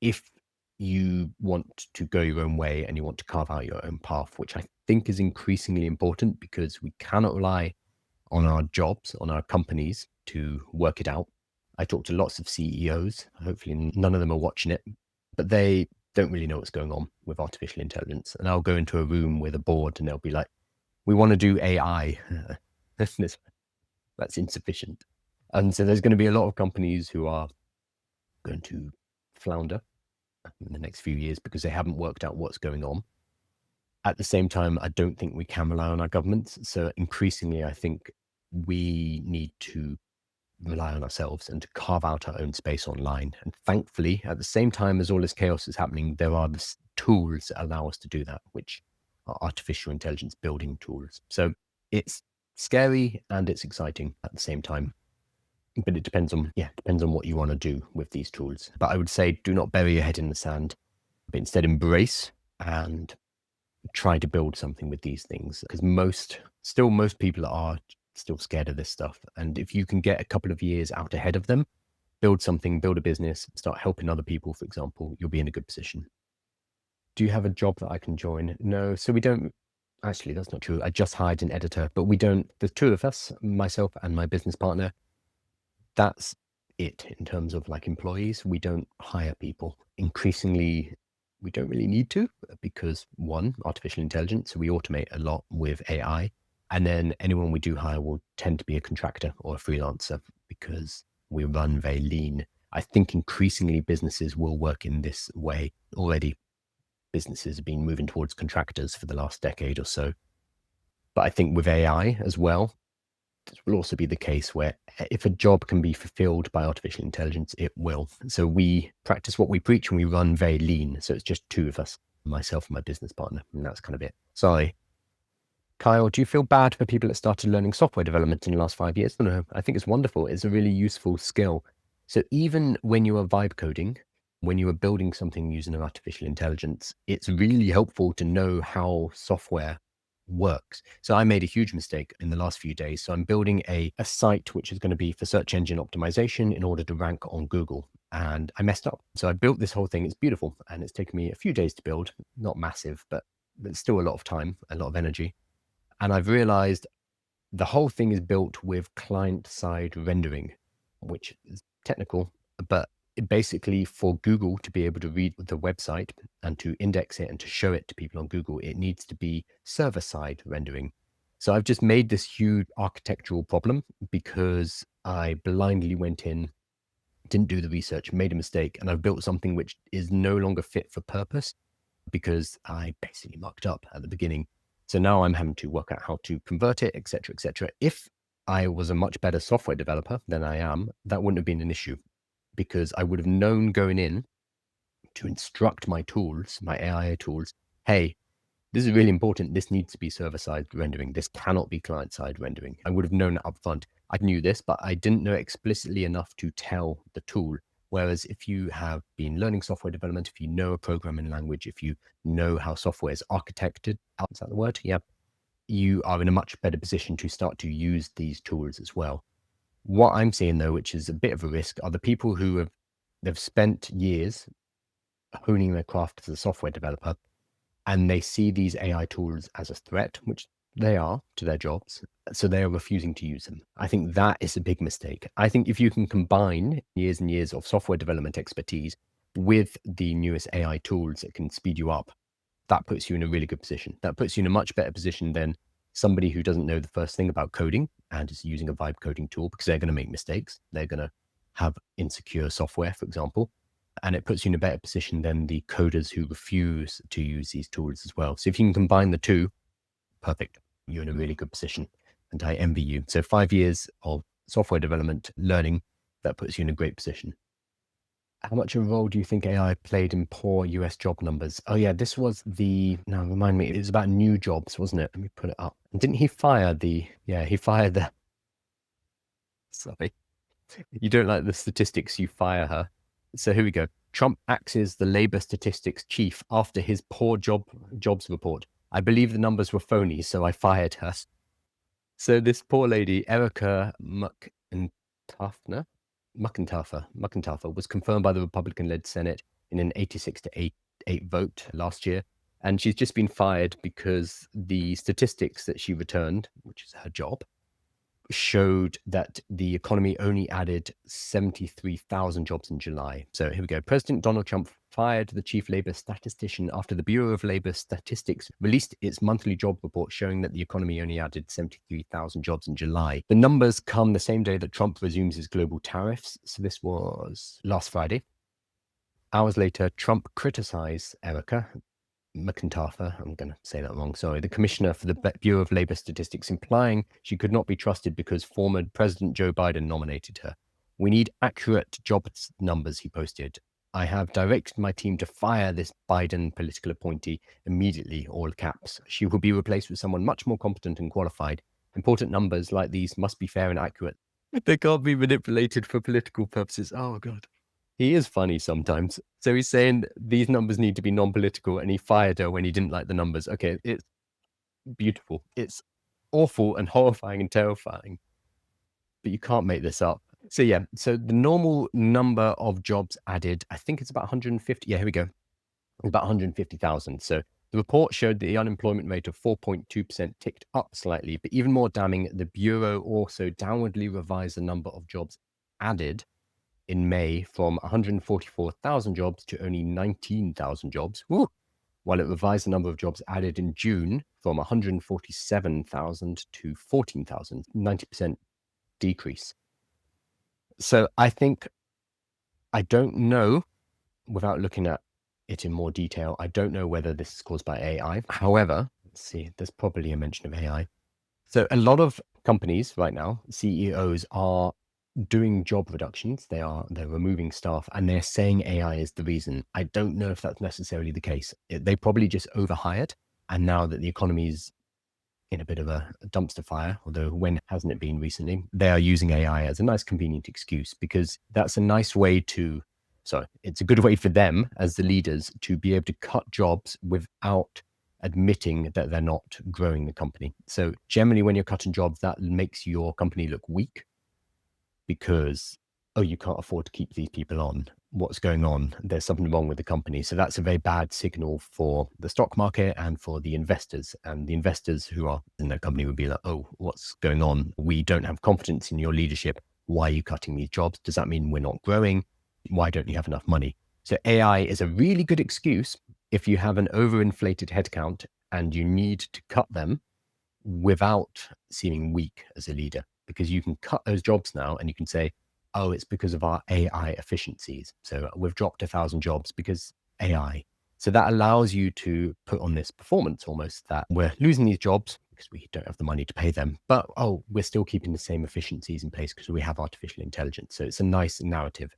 if you want to go your own way and you want to carve out your own path, which I think is increasingly important because we cannot rely on our jobs, on our companies to work it out. I talk to lots of CEOs. Hopefully none of them are watching it, but they don't really know what's going on with artificial intelligence. And I'll go into a room with a board and they'll be like, we want to do AI. That's insufficient. And so there's going to be a lot of companies who are going to flounder in the next few years because they haven't worked out what's going on. At the same time, I don't think we can rely on our governments. So increasingly, I think we need to rely on ourselves and to carve out our own space online. And thankfully, at the same time as all this chaos is happening, there are the tools that allow us to do that, which are artificial intelligence building tools. So it's scary and it's exciting at the same time. But it depends on what you want to do with these tools. But I would say do not bury your head in the sand, but instead embrace and try to build something with these things, because most people are still scared of this stuff. And if you can get a couple of years out ahead of them, build something, build a business, start helping other people, for example, you'll be in a good position. Do you have a job that I can join? No. So we don't. Actually, that's not true. I just hired an editor, but we don't. There's two of us, myself and my business partner. That's it in terms of like employees. We don't hire people. Increasingly, we don't really need to because one, artificial intelligence, so we automate a lot with AI. And then anyone we do hire will tend to be a contractor or a freelancer because we run very lean. I think increasingly businesses will work in this way. Already businesses have been moving towards contractors for the last decade or so. But I think with AI as well, this will also be the case where if a job can be fulfilled by artificial intelligence, it will. So we practice what we preach and we run very lean. So it's just two of us, myself and my business partner. And that's kind of it. Sorry. Kyle, do you feel bad for people that started learning software development in the last 5 years? No, I think it's wonderful. It's a really useful skill. So even when you are vibe coding, when you are building something using an artificial intelligence, it's really helpful to know how software works. So I made a huge mistake in the last few days. So I'm building a site which is going to be for search engine optimization in order to rank on Google. And I messed up. So I built this whole thing. It's beautiful. And it's taken me a few days to build. Not massive, but still a lot of time, a lot of energy. And I've realized the whole thing is built with client-side rendering, which is technical, but basically for Google to be able to read the website and to index it and to show it to people on Google, it needs to be server-side rendering. So I've just made this huge architectural problem because I blindly went in, didn't do the research, made a mistake, and I've built something which is no longer fit for purpose because I basically mucked up at the beginning. So now I'm having to work out how to convert it, et cetera, et cetera. If I was a much better software developer than I am, that wouldn't have been an issue because I would have known going in to instruct my tools, my AI tools, hey, this is really important. This needs to be server-side rendering. This cannot be client-side rendering. I would have known it up front. I knew this, but I didn't know explicitly enough to tell the tool. Whereas if you have been learning software development, if you know a programming language, if you know how software is architected, is that the word? Yeah. You are in a much better position to start to use these tools as well. What I'm seeing though, which is a bit of a risk, are the people who they've spent years honing their craft as a software developer, and they see these AI tools as a threat, which they are to their jobs. So they are refusing to use them. I think that is a big mistake. I think if you can combine years and years of software development expertise with the newest AI tools that can speed you up, that puts you in a really good position. That puts you in a much better position than somebody who doesn't know the first thing about coding and is using a vibe coding tool, because they're going to make mistakes. They're going to have insecure software, for example. And it puts you in a better position than the coders who refuse to use these tools as well. So if you can combine the two, perfect. You're in a really good position. And I envy you. So 5 years of software development, learning, that puts you in a great position. How much of a role do you think AI played in poor US job numbers? Oh yeah, this was now remind me, it was about new jobs, wasn't it? Let me put it up. And didn't he fire he fired the, sorry, you don't like the statistics, you fire her. So here we go. Trump axes the labor statistics chief after his poor jobs report. I believe the numbers were phony, so I fired her. So this poor lady, Erica Muckentaffer was confirmed by the Republican-led Senate in an 86 to 8 vote last year. And she's just been fired because the statistics that she returned, which is her job, showed that the economy only added 73,000 jobs in July. So here we go. President Donald Trump fired the chief labor statistician after the Bureau of Labor Statistics released its monthly job report showing that the economy only added 73,000 jobs in July. The numbers come the same day that Trump resumes his global tariffs. So this was last Friday. Hours later, Trump criticized Erica Muckentaffer, I'm going to say that wrong, sorry, the commissioner for the Bureau of Labor Statistics, implying she could not be trusted because former President Joe Biden nominated her. We need accurate jobs numbers, he posted. I have directed my team to fire this Biden political appointee immediately, all caps. She will be replaced with someone much more competent and qualified. Important numbers like these must be fair and accurate. They can't be manipulated for political purposes. Oh, God. He is funny sometimes. So he's saying these numbers need to be non-political, and he fired her when he didn't like the numbers. Okay, it's beautiful. It's awful and horrifying and terrifying, but you can't make this up. So yeah, so the normal number of jobs added, I think it's about 150. Yeah, here we go. It's about 150,000. So the report showed that the unemployment rate of 4.2% ticked up slightly, but even more damning, the Bureau also downwardly revised the number of jobs added in May from 144,000 jobs to only 19,000 jobs, while it revised the number of jobs added in June from 147,000 to 14,000, 90% decrease. So I don't know, without looking at it in more detail, I don't know whether this is caused by AI. However, let's see, there's probably a mention of AI. So a lot of companies right now, CEOs are doing job reductions. They're removing staff, and they're saying AI is the reason. I don't know if that's necessarily the case. They probably just overhired, and now that the economy's in a bit of a dumpster fire, although when hasn't it been recently, they are using AI as a nice convenient excuse, because that's a nice way to, so it's a good way for them as the leaders to be able to cut jobs without admitting that they're not growing the company. So generally when you're cutting jobs, that makes your company look weak, because, oh, you can't afford to keep these people on. What's going on? There's something wrong with the company. So that's a very bad signal for the stock market and for the investors. And the investors who are in that company would be like, oh, what's going on? We don't have confidence in your leadership. Why are you cutting these jobs? Does that mean we're not growing? Why don't you have enough money? So AI is a really good excuse if you have an overinflated headcount and you need to cut them without seeming weak as a leader, because you can cut those jobs now and you can say, oh, it's because of our AI efficiencies. So we've dropped 1,000 jobs because AI. So that allows you to put on this performance almost that we're losing these jobs because we don't have the money to pay them, but oh, we're still keeping the same efficiencies in place because we have artificial intelligence. So it's a nice narrative.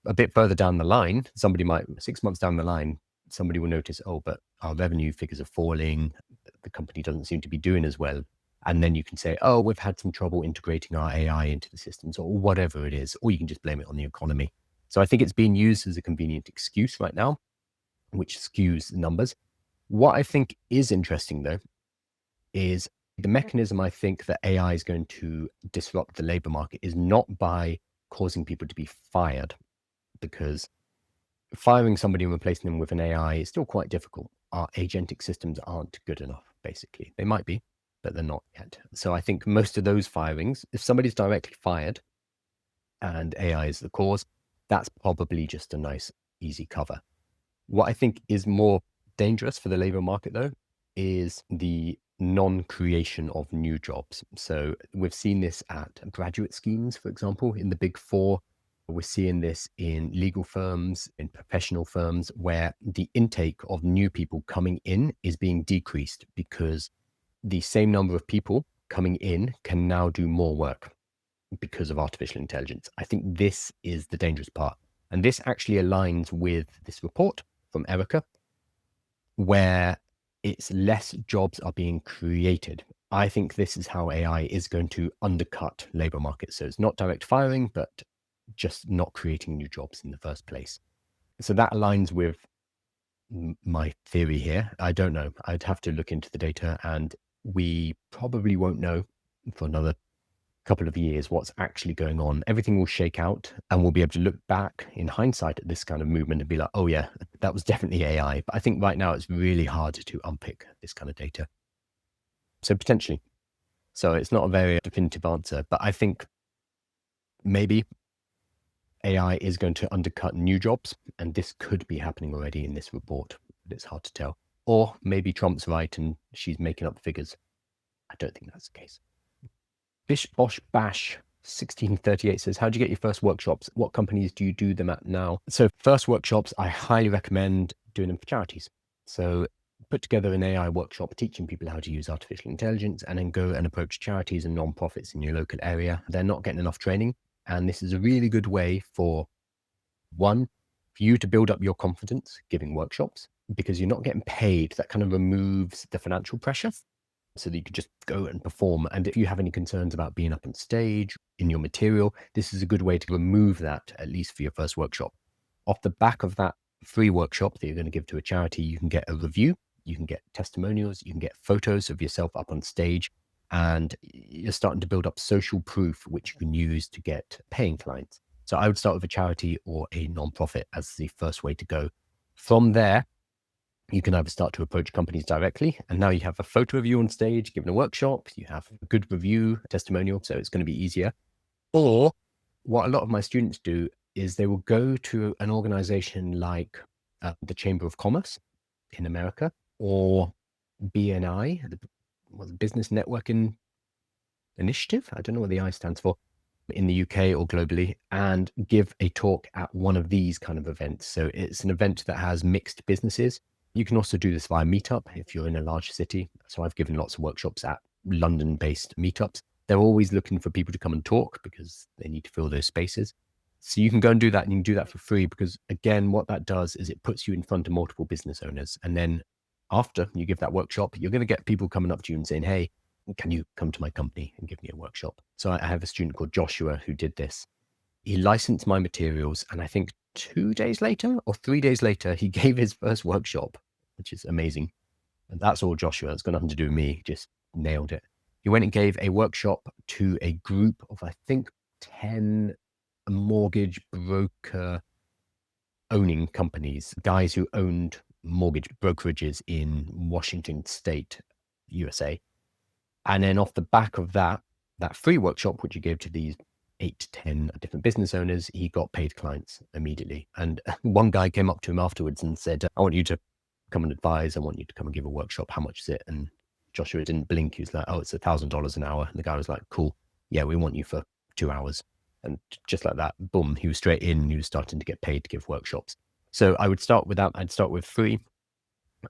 A bit further down the line, 6 months down the line, somebody will notice, oh, but our revenue figures are falling. The company doesn't seem to be doing as well. And then you can say, oh, we've had some trouble integrating our AI into the systems, or whatever it is, or you can just blame it on the economy. So I think it's being used as a convenient excuse right now, which skews the numbers. What I think is interesting, though, is the mechanism I think that AI is going to disrupt the labor market is not by causing people to be fired, because firing somebody and replacing them with an AI is still quite difficult. Our agentic systems aren't good enough, basically. They might be, but they're not yet. So I think most of those firings, if somebody's directly fired and AI is the cause, that's probably just a nice, easy cover. What I think is more dangerous for the labor market, though, is the non-creation of new jobs. So we've seen this at graduate schemes, for example, in the Big Four. We're seeing this in legal firms, in professional firms, where the intake of new people coming in is being decreased because the same number of people coming in can now do more work because of artificial intelligence. I think this is the dangerous part. And this actually aligns with this report from Erica, where it's less jobs are being created. I think this is how AI is going to undercut labor markets. So it's not direct firing, but just not creating new jobs in the first place. So that aligns with my theory here. I don't know. I'd have to look into the data, and we probably won't know for another couple of years what's actually going on. Everything will shake out, and we'll be able to look back in hindsight at this kind of movement and be like, oh yeah, that was definitely AI. But I think right now it's really hard to unpick this kind of data. So potentially. So it's not a very definitive answer, but I think maybe AI is going to undercut new jobs, and this could be happening already in this report, but it's hard to tell. Or maybe Trump's right and she's making up figures. I don't think that's the case. Bish Bosh Bash 1638 says, how do you get your first workshops? What companies do you do them at now? So first workshops, I highly recommend doing them for charities. So put together an AI workshop teaching people how to use artificial intelligence, and then go and approach charities and nonprofits in your local area. They're not getting enough training. And this is a really good way for you to build up your confidence giving workshops, because you're not getting paid. That kind of removes the financial pressure, so that you could just go and perform. And if you have any concerns about being up on stage in your material, this is a good way to remove that, at least for your first workshop. Off the back of that free workshop that you're going to give to a charity, you can get a review, you can get testimonials, you can get photos of yourself up on stage, and you're starting to build up social proof, which you can use to get paying clients. So I would start with a charity or a nonprofit as the first way to go. From there, you can either start to approach companies directly, and now you have a photo of you on stage giving a workshop, you have a good review, a testimonial, so it's going to be easier. Or what a lot of my students do is they will go to an organization like the Chamber of Commerce in America, or BNI, the Business Networking Initiative. I don't know what the I stands for, in the UK or globally, and give a talk at one of these kind of events. So it's an event that has mixed businesses. You can also do this via Meetup if you're in a large city. So I've given lots of workshops at London-based meetups. They're always looking for people to come and talk because they need to fill those spaces. So you can go and do that, and you can do that for free, because again, what that does is it puts you in front of multiple business owners. And then after you give that workshop, you're going to get people coming up to you and saying, hey, can you come to my company and give me a workshop? So I have a student called Joshua who did this. He licensed my materials, and I think 2 days later or 3 days later, he gave his first workshop, which is amazing. And that's all Joshua. It's got nothing to do with me. Just nailed it. He went and gave a workshop to a group of, I think, 10 mortgage broker owning companies, guys who owned mortgage brokerages in Washington State, USA. And then off the back of that free workshop, which he gave to these 8 to 10 different business owners, he got paid clients immediately. And one guy came up to him afterwards and said, I want you to come and advise. I want you to come and give a workshop. How much is it? And Joshua didn't blink. He was like, oh, it's $1,000 an hour. And the guy was like, cool. Yeah, we want you for 2 hours. And just like that, boom, he was straight in. He was starting to get paid to give workshops. So I would start with that. I'd start with free,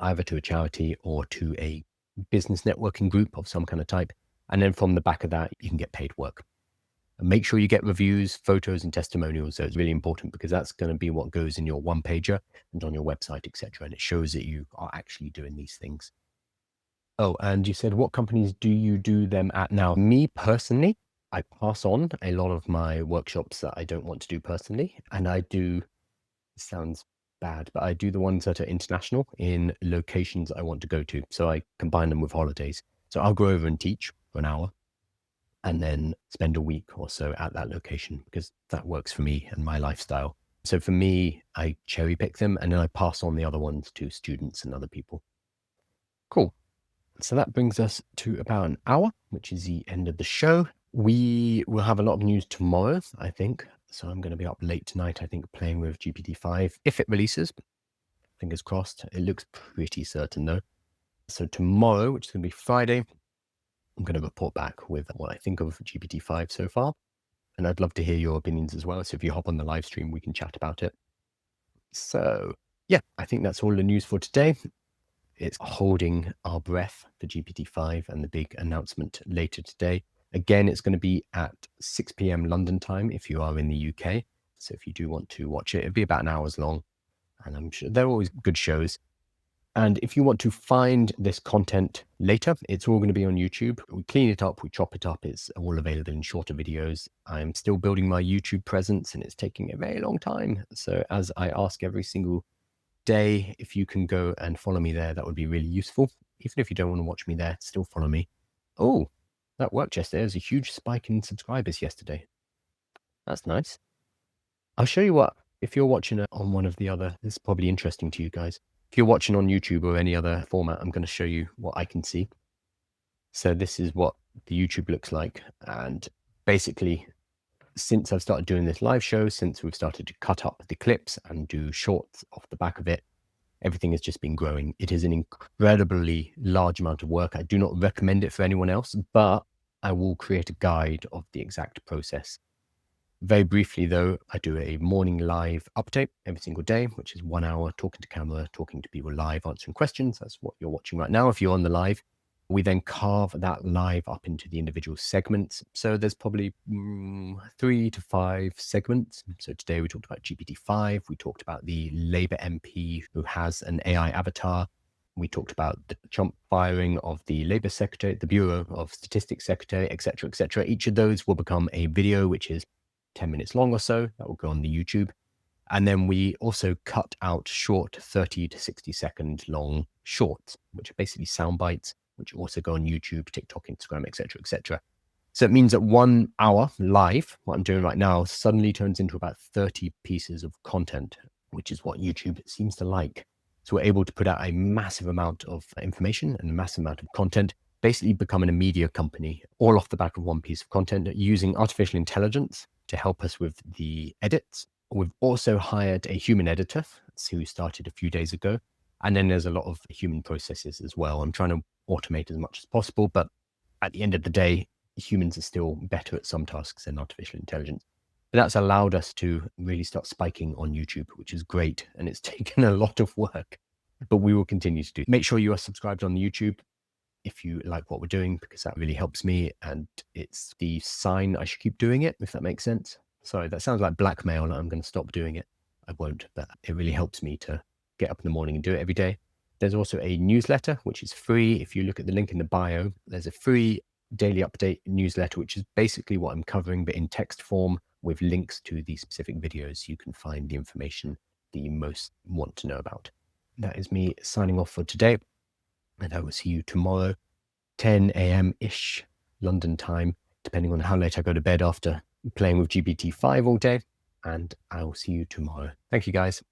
either to a charity or to a business networking group of some kind of type. And then from the back of that, you can get paid work. And make sure you get reviews, photos, and testimonials. So it's really important, because that's going to be what goes in your one pager and on your website, etc. And it shows that you are actually doing these things. Oh, and you said, what companies do you do them at now? Me personally, I pass on a lot of my workshops that I don't want to do personally. And I do, it sounds bad, but I do the ones that are international in locations I want to go to. So I combine them with holidays. So I'll go over and teach for an hour and then spend a week or so at that location, because that works for me and my lifestyle. So for me, I cherry pick them, and then I pass on the other ones to students and other people. Cool. So that brings us to about an hour, which is the end of the show. We will have a lot of news tomorrow, I think. So I'm going to be up late tonight, I think, playing with GPT-5 if it releases. Fingers crossed. It looks pretty certain though. So tomorrow, which is going to be Friday, I'm going to report back with what I think of GPT-5 so far. And I'd love to hear your opinions as well. So if you hop on the live stream, we can chat about it. So yeah, I think that's all the news for today. It's holding our breath for GPT-5 and the big announcement later today. Again, it's going to be at 6 p.m. London time if you are in the UK. So if you do want to watch it, it'll be about an hour's long. And I'm sure they're always good shows. And if you want to find this content later, it's all going to be on YouTube. We clean it up, we chop it up. It's all available in shorter videos. I'm still building my YouTube presence and it's taking a very long time. So as I ask every single day, if you can go and follow me there, that would be really useful. Even if you don't want to watch me there, still follow me. Oh, that worked yesterday. There was a huge spike in subscribers yesterday. That's nice. I'll show you what, if you're watching it on one of the other, this is probably interesting to you guys. If you're watching on YouTube or any other format, I'm going to show you what I can see. So this is what the YouTube looks like. And basically, since I've started doing this live show, since we've started to cut up the clips and do shorts off the back of it, everything has just been growing. It is an incredibly large amount of work. I do not recommend it for anyone else, but I will create a guide of the exact process. Very briefly, though, I do a morning live update every single day, which is 1 hour talking to camera, talking to people live, answering questions. That's what you're watching right now if you're on the live. We then carve that live up into the individual segments. So there's probably 3 to 5 segments. So today we talked about GPT-5. We talked about the Labour MP who has an AI avatar. We talked about the Trump firing of the Labour Secretary, the Bureau of Statistics Secretary, etc., etc. Each of those will become a video, which is 10 minutes long or so. That will go on the YouTube. And then we also cut out short 30 to 60 second long shorts, which are basically sound bites, which also go on YouTube, TikTok, Instagram, etc., etc. So it means that 1 hour live, what I'm doing right now, suddenly turns into about 30 pieces of content, which is what YouTube seems to like. So we're able to put out a massive amount of information and a massive amount of content, basically becoming a media company, all off the back of one piece of content, using artificial intelligence to help us with the edits. We've also hired a human editor who started a few days ago. And then there's a lot of human processes as well. I'm trying to automate as much as possible, but at the end of the day, humans are still better at some tasks than artificial intelligence. But that's allowed us to really start spiking on YouTube, which is great. And it's taken a lot of work, but we will continue to do. Make sure you are subscribed on YouTube if you like what we're doing, because that really helps me. And it's the sign I should keep doing it, if that makes sense. Sorry, that sounds like blackmail. I'm going to stop doing it. I won't, but it really helps me to get up in the morning and do it every day. There's also a newsletter, which is free. If you look at the link in the bio, there's a free daily update newsletter, which is basically what I'm covering, but in text form with links to the specific videos. You can find the information that you most want to know about. That is me signing off for today. And I will see you tomorrow, 10 a.m.-ish London time, depending on how late I go to bed after playing with GPT-5 all day. And I will see you tomorrow. Thank you, guys.